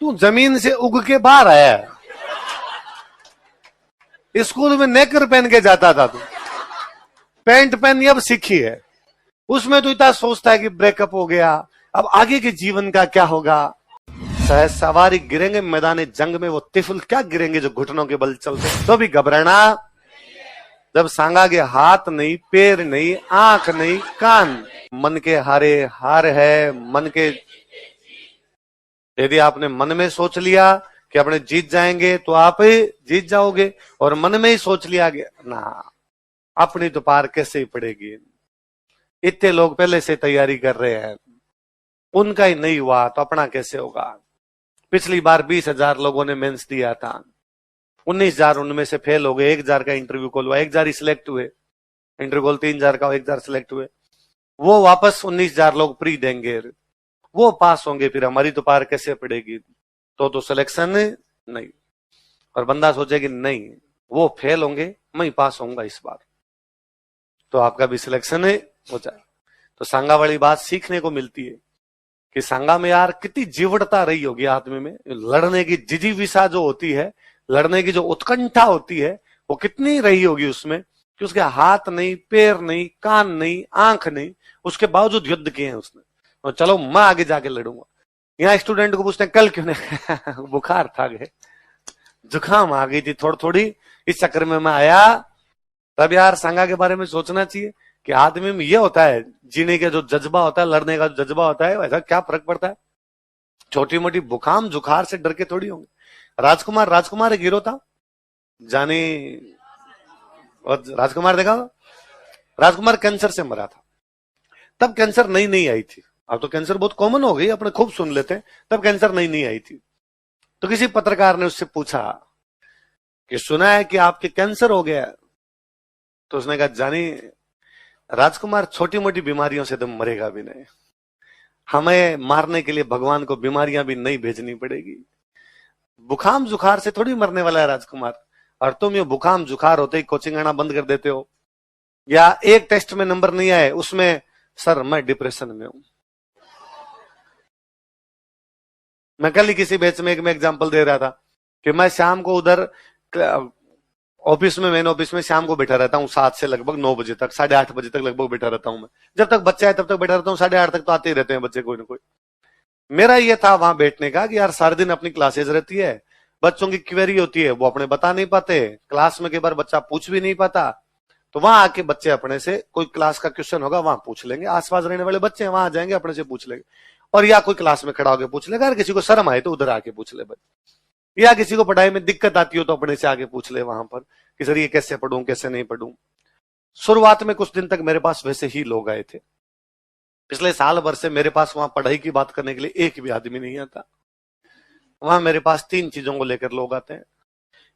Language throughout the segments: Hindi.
तू जमीन से उग के बाहर आया है। स्कूल में नेकर पहन के जाता था तू, पैंट पहननी अब सीखी है। उसमें तो इतना सोचता है कि ब्रेकअप हो गया, अब आगे के जीवन का क्या होगा। सहज सवारी गिरेंगे मैदान जंग में, वो तिफल क्या गिरेंगे जो घुटनों के बल चलते। तो भी घबराना जब सांगागे हाथ नहीं, पैर नहीं, आंख नहीं, कान। मन के हारे हार है, मन के। यदि आपने मन में सोच लिया कि अपने जीत जाएंगे तो आप ही जीत जाओगे, और मन में ही सोच लिया कि ना अपनी तो पार कैसे ही पड़ेगी। इतने लोग पहले से तैयारी कर रहे हैं, उनका ही नहीं हुआ तो अपना कैसे होगा। पिछली बार 20,000 लोगों ने मेंस दिया था, 19,000 उनमें से फेल हो गए। 1,000 का इंटरव्यू कॉल हुआ, 1,000 ही सिलेक्ट हुए। इंटरव्यू कॉल 3,000 का, 1,000 सिलेक्ट हुए। वो वापस 19,000 लोग प्री देंगे, वो पास होंगे, फिर हमारी तो पार कैसे पड़ेगी। तो सिलेक्शन नहीं। और बंदा सोचे कि नहीं वो फेल होंगे, मैं ही पास होऊंगा इस बार, तो आपका भी सिलेक्शन हो जाए। तो सांगा वाली बात सीखने को मिलती है कि सांगा में यार कितनी जीवटता रही होगी आदमी में, लड़ने की जिजीविषा जो होती है, लड़ने की जो उत्कंठा होती है, वो कितनी रही होगी उसमें, कि उसके हाथ नहीं, पैर नहीं, कान नहीं, आंख नहीं, उसके बावजूद युद्ध किए हैं उसने। और चलो मैं आगे जाके लड़ूंगा। यहाँ स्टूडेंट को पूछते हैं कल क्यों नहीं बुखार था, गए जुकाम आ गई थी थोड़ी थोड़ी, इस चक्कर में मैं आया। तब यार सांगा के बारे में सोचना चाहिए कि आदमी में ये होता है, जीने का जो जज्बा होता है, लड़ने का जो जज्बा होता है, वैसा क्या फर्क पड़ता है। छोटी मोटी बुखाम जुखार से डर के थोड़ी होंगे। राजकुमार एक हीरो था, जानी राजकुमार देखा, राजकुमार कैंसर से मरा था। तब कैंसर नई नई आई थी, अब तो कैंसर बहुत कॉमन हो गई, अपने खूब सुन लेते हैं। तब कैंसर नई नई आई थी। तो किसी पत्रकार ने उससे पूछा कि सुना है कि आपके कैंसर हो गया। तो उसने कहा जानी राजकुमार छोटी मोटी बीमारियों से तो मरेगा भी नहीं, हमें मारने के लिए भगवान को बीमारियां भी नहीं भेजनी पड़ेगी। बुखाम जुखार से थोड़ी मरने वाला है राजकुमार। और तुम ये बुखाम जुखार होते ही कोचिंग आना बंद कर देते हो, या एक टेस्ट में नंबर नहीं आए उसमें सर मैं डिप्रेशन में हूं। मैं कल ही किसी बैच में एक में एग्जांपल दे रहा था कि मैं शाम को उधर ऑफिस में, मेन ऑफिस में शाम को बैठा रहता हूँ 7 से लगभग 9 बजे तक, 8:30 बजे तक लगभग बैठा रहता हूँ मैं। जब तक बच्चे आए तब तक बैठा रहता हूँ, 8:30 तक तो आते ही रहते हैं बच्चे कोई ना कोई। मेरा ये था वहां बैठने का कि यार सारे दिन अपनी क्लासेज रहती है, बच्चों की क्वेरी होती है, वो अपने बता नहीं पाते, क्लास में कई बार बच्चा पूछ भी नहीं पाता। तो वहां आके बच्चे अपने से, कोई क्लास का क्वेश्चन होगा वहां पूछ लेंगे, आसपास रहने वाले बच्चे वहां आ जाएंगे अपने से पूछ लेंगे। और या कोई क्लास में खड़ा होकर पूछ लेगा, अगर किसी को शर्म आए तो उधर आके पूछ ले बच्चे, या किसी को पढ़ाई में दिक्कत आती हो तो अपने से आके पूछ ले वहां पर कि सर ये कैसे पढ़ूं कैसे नहीं पढ़ूं। शुरुआत में कुछ दिन तक मेरे पास वैसे ही लोग आए थे। पिछले साल भर से मेरे पास वहां पढ़ाई की बात करने के लिए एक भी आदमी नहीं आता। वहां मेरे पास 3 चीजों को लेकर लोग आते हैं।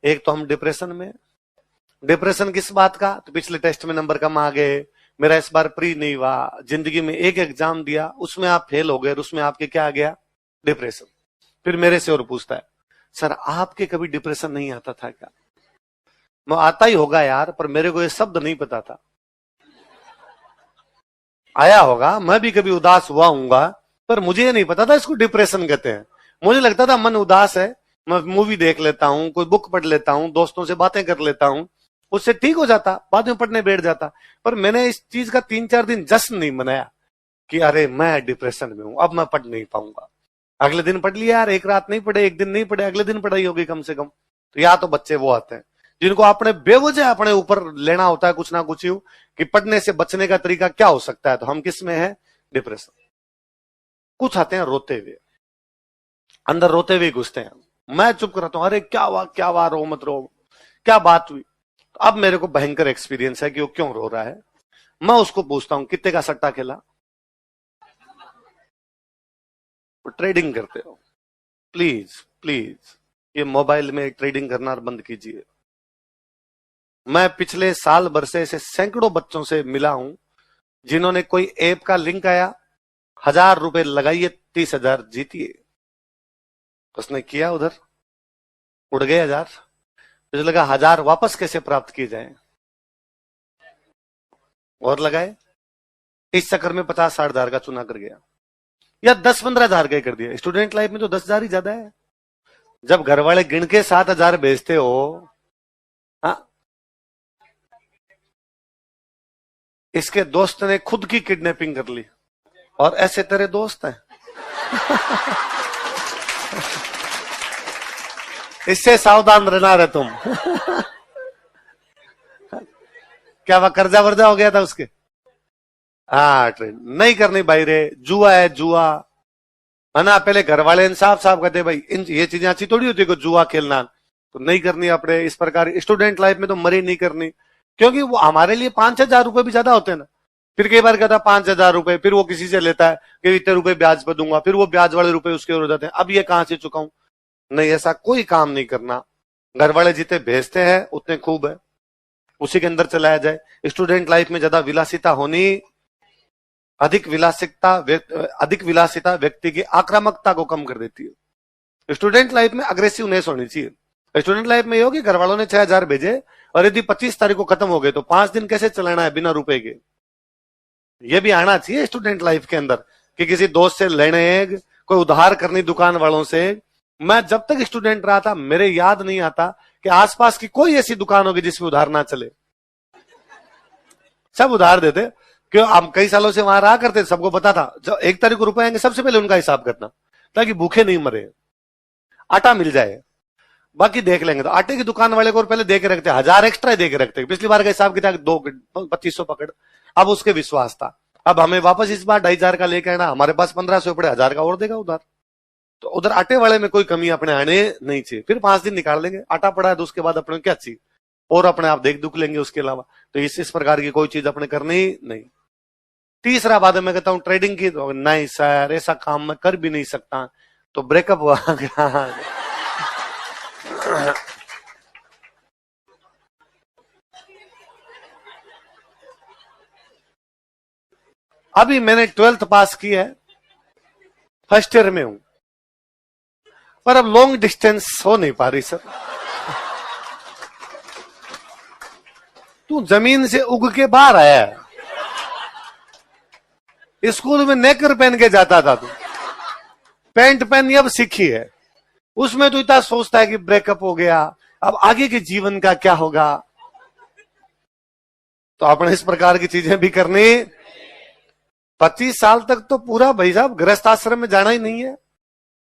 एक तो हम डिप्रेशन में। डिप्रेशन किस बात का, तो पिछले टेस्ट में नंबर कम आ गए, मेरा इस बार प्री नहीं हुआ, जिंदगी में एक एग्जाम दिया उसमें आप फेल हो गए, उसमें आपके क्या आ गया, डिप्रेशन। फिर मेरे से और पूछता है सर आपके कभी डिप्रेशन नहीं आता था क्या। मैं आता ही होगा यार, पर मेरे को ये शब्द नहीं पता था। आया होगा, मैं भी कभी उदास हुआ हूंगा, पर मुझे ये नहीं पता था इसको डिप्रेशन कहते हैं। मुझे लगता था मन उदास है, मैं मूवी देख लेता हूँ, कोई बुक पढ़ लेता हूँ, दोस्तों से बातें कर लेता हूँ, उससे ठीक हो जाता, बाद में पढ़ने बैठ जाता। पर मैंने इस चीज का 3-4 दिन जश्न नहीं मनाया कि अरे मैं डिप्रेशन में हूं, अब मैं पढ़ नहीं पाऊंगा। अगले दिन पढ़ लिया यार, एक रात नहीं पढ़े, एक दिन नहीं पढ़े, अगले दिन पढ़ाई होगी कम से कम। तो या तो बच्चे वो आते हैं जिनको अपने बेवजह अपने ऊपर लेना होता है कुछ ना कुछ यूं कि पढ़ने से बचने का तरीका क्या हो सकता है, तो हम किस में है, डिप्रेशन। कुछ आते हैं रोते हुए, अंदर रोते हुए घुसते हैं। मैं चुप रहता हूं, अरे क्या हुआ, रो मत रो, क्या बात हुई। तो अब मेरे को भयंकर एक्सपीरियंस है कि वो क्यों रो रहा है। मैं उसको पूछता हूं कितने का सट्टा खेला, ट्रेडिंग करते हो, प्लीज प्लीज ये मोबाइल में ट्रेडिंग करना बंद कीजिए। मैं पिछले साल भर से ऐसे सैकड़ों बच्चों से मिला हूं जिन्होंने कोई ऐप का लिंक आया, 1000 रुपए लगाइए 30,000 जीतिए। उसने किया, उधर उड़ गए 1000। मुझे लगा 1000 वापस कैसे प्राप्त किए जाए, और लगाए, इस चक्कर में 50-60 हजार का चुना कर गया, या 10-15 हजार का कर दिया। स्टूडेंट लाइफ में तो 10,000 ही ज्यादा है। जब घर वाले गिन के 7,000 भेजते हो, हाँ, इसके दोस्त ने खुद की किडनैपिंग कर ली और ऐसे तेरे दोस्त हैं। इससे सावधान रहना रे तुम। क्या वह कर्जा वर्जा हो गया था उसके? हाँ, ट्रेन नहीं करनी भाई रे, जुआ है जुआ, है ना। पहले घर वाले इंसाफ साफ कहते भाई इन ये चीजें अच्छी थोड़ी होती है को जुआ खेलना, तो नहीं करनी अपने। इस प्रकार स्टूडेंट लाइफ में तो मरी नहीं करनी, क्योंकि वो हमारे लिए 5,000 रुपए भी ज्यादा होते हैं ना। फिर कई बार कहता 5,000 रुपए, फिर वो किसी से लेता है कि इतने रुपए ब्याज पर दूंगा, फिर वो ब्याज वाले रुपए उसके हो जाते हैं, अब ये कहां से चुकाऊं। नहीं, ऐसा कोई काम नहीं करना। घर वाले जितने भेजते हैं उतने खूब है, उसी के अंदर चलाया जाए। स्टूडेंट लाइफ में ज्यादा विलासिता होनी, अधिक विलासिता व्यक्ति की आक्रामकता को कम कर देती है। स्टूडेंट लाइफ में अग्रेसिवनेस होनी चाहिए। स्टूडेंट लाइफ में ये हो कि घर वालों ने 6,000 भेजे और यदि 25 तारीख को खत्म हो गए तो 5 दिन कैसे चलाना है बिना रुपए के, ये भी आना चाहिए स्टूडेंट लाइफ के अंदर। कि किसी दोस्त से लेने, कोई उधार करनी दुकान वालों से। मैं जब तक स्टूडेंट रहा था मेरे याद नहीं आता कि आसपास की कोई ऐसी दुकान होगी जिसमें उधार ना चले, सब उधार देते। क्यों? हम कई सालों से वहां रहा करते, सबको पता था जब 1 तारीख को रुपए आएंगे सबसे पहले उनका हिसाब करना, ताकि भूखे नहीं मरे, आटा मिल जाए। बाकी देख लेंगे। तो आटे की दुकान वाले को पहले दे के रखते, 1,000 एक्स्ट्रा दे के रखते। पिछली बार का हिसाब किया 2500 पकड़, अब उसके विश्वास था। अब हमें वापस इस बार 2,500 का लेके आना, हमारे पास 1,500 पड़े, 1,000 का और देगा उधार। तो उधर आटे वाले में कोई कमी अपने आने नहीं चाहिए। फिर 5 दिन निकाल लेंगे, आटा पड़ा है तो उसके बाद अपने क्या चाहिए, और अपने आप देख दुख लेंगे उसके अलावा। तो इस प्रकार की कोई चीज अपने करनी नहीं। तीसरा बात है, मैं कहता हूं ट्रेडिंग की, तो नहीं सर ऐसा काम मैं कर भी नहीं सकता, तो ब्रेकअप हुआ। अभी मैंने 12th पास की है, फर्स्ट ईयर में हूं, पर अब लॉन्ग डिस्टेंस हो नहीं पा रही सर। तू जमीन से उग के बाहर आया है, स्कूल में नेकर पहन के जाता था तू, पैंट पहननी अब सीखी है, उसमें तू इतना सोचता है कि ब्रेकअप हो गया, अब आगे के जीवन का क्या होगा। तो अपने इस प्रकार की चीजें भी करनी। 25 साल तक तो पूरा भाई साहब गृहस्थ आश्रम में जाना ही नहीं है,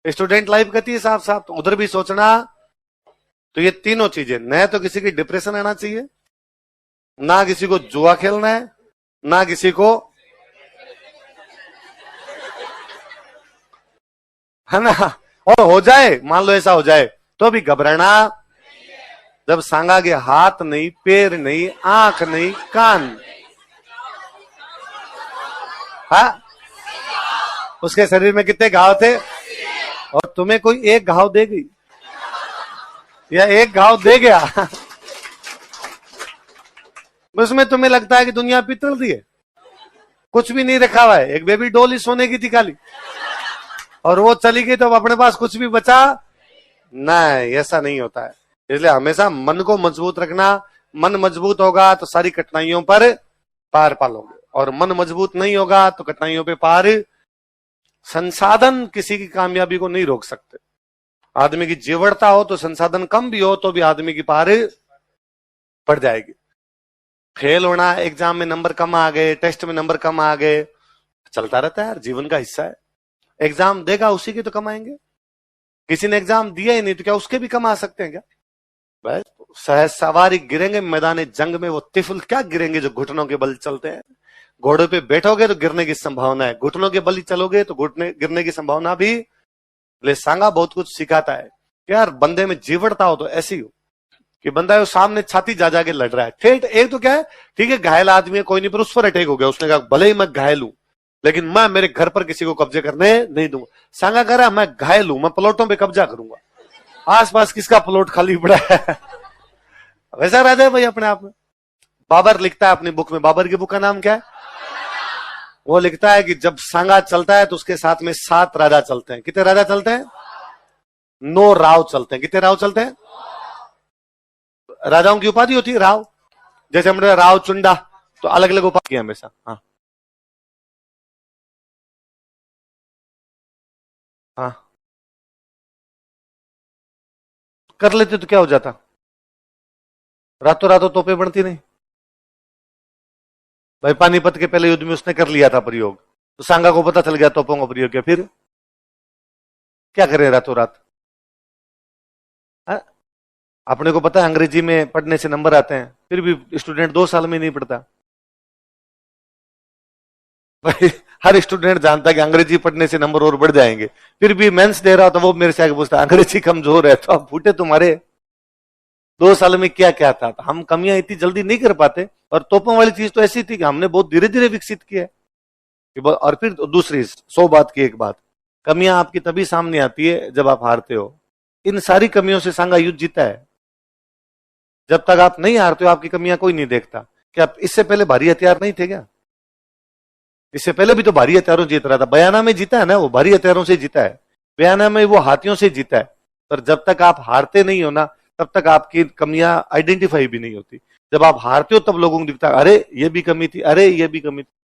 स्टूडेंट लाइफ कहती है साफ साफ, तो उधर भी सोचना। तो ये तीनों चीजें, न तो किसी की डिप्रेशन आना चाहिए, ना किसी को जुआ खेलना है, ना किसी को, है ना। और हो जाए, मान लो ऐसा हो जाए तो भी घबराना। जब सांगा के हाथ नहीं, पैर नहीं, आंख नहीं, कान, हाँ, उसके शरीर में कितने घाव थे, और तुम्हें कोई एक घाव दे गई या एक घाव दे गया, उसमें तुम्हें लगता है कि दुनिया पितल दी है, कुछ भी नहीं रखा हुआ है। एक बेबी डॉल ही सोने की थी खाली, और वो चली गई तो अब अपने पास कुछ भी बचा नहीं। ऐसा नहीं होता है। इसलिए हमेशा मन को मजबूत रखना। मन मजबूत होगा तो सारी कठिनाइयों पर पार पालोगे, और मन मजबूत नहीं होगा तो कठिनाइयों पे पार। संसाधन किसी की कामयाबी को नहीं रोक सकते। आदमी की जीवड़ता हो तो संसाधन कम भी हो तो भी आदमी की पार पड़ जाएगी। फेल होना, एग्जाम में नंबर कम आ गए, टेस्ट में नंबर कम आ गए, चलता रहता है यार, जीवन का हिस्सा है। एग्जाम देगा उसी के तो कमाएंगे, किसी ने एग्जाम दिया ही नहीं तो क्या उसके भी कमा सकते हैं क्या? बस सहज सवारी गिरेंगे मैदान जंग में, वो तिफल क्या गिरेंगे जो घुटनों के बल चलते हैं। घोड़े पे बैठोगे तो गिरने की संभावना है, घुटनों के बल ही चलोगे तो घुटने गिरने की संभावना भी। ले सांगा बहुत कुछ सिखाता है कि यार बंदे में जीवड़ता हो तो ऐसी हो कि बंदा है सामने छाती जा जाके लड़ रहा है। ठेठ एक तो क्या है, ठीक है घायल आदमी है कोई नहीं, पर उस पर अटैक हो गया, उसने कहा भले ही मैं घायल हूं लेकिन मैं मेरे घर पर किसी को कब्जे करने नहीं दूंगा। सांगा कह रहा मैं घायल हूं, मैं प्लॉटों पे कब्जा करूंगा, आसपास किसका प्लॉट खाली पड़ा है। वैसा राजा है भाई अपने आप में। बाबर लिखता है अपनी बुक में, बाबर की बुक का नाम क्या है, वो लिखता है कि जब सांगा चलता है तो उसके साथ में 7 राजा चलते हैं। कितने राजा चलते हैं? 9 राव चलते हैं। कितने राव चलते हैं? राजाओं की उपाधि होती है राव, जैसे हमने राव चुंडा, तो अलग अलग उपाधि है हमेशा। हाँ हाँ कर लेते तो क्या हो जाता? रातों रातों तोपें बनती नहीं। भाई पानीपत के पहले युद्ध में उसने कर लिया था प्रयोग, तो सांगा को पता चल गया तोपों का प्रयोग किया, फिर क्या करे रातों रात? हाँ? अपने को पता है अंग्रेजी में पढ़ने से नंबर आते हैं, फिर भी स्टूडेंट 2 साल में नहीं पढ़ता। भाई हर स्टूडेंट जानता है कि अंग्रेजी पढ़ने से नंबर और बढ़ जाएंगे, फिर भी मेंस दे रहा हो तो वो मेरे से आगे पूछता अंग्रेजी कमजोर है तो आप फूटे तुम्हारे 2 साल में क्या क्या था। तो हम कमियां इतनी जल्दी नहीं कर पाते, और तोपों वाली चीज तो ऐसी थी कि हमने बहुत धीरे धीरे विकसित किया है। और फिर दूसरी 100 बात की एक बात, कमियां आपकी तभी सामने आती है जब आप हारते हो। इन सारी कमियों से सांगा युद्ध जीता है। जब तक आप नहीं हारते हो आपकी कमियां कोई नहीं देखता। क्या इससे पहले भारी हथियार नहीं थे क्या? इससे पहले भी तो भारी हथियारों जीत रहा था। बयाना में जीता है ना, वो भारी हथियारों से जीता है। बयाना में वो हाथियों से जीता है। पर जब तक आप हारते नहीं हो ना, तब तक आपकी कमियां आइडेंटिफाई भी नहीं होती। जब आप हारते हो तब लोगों को दिखता है अरे ये भी कमी थी, अरे ये भी कमी थी।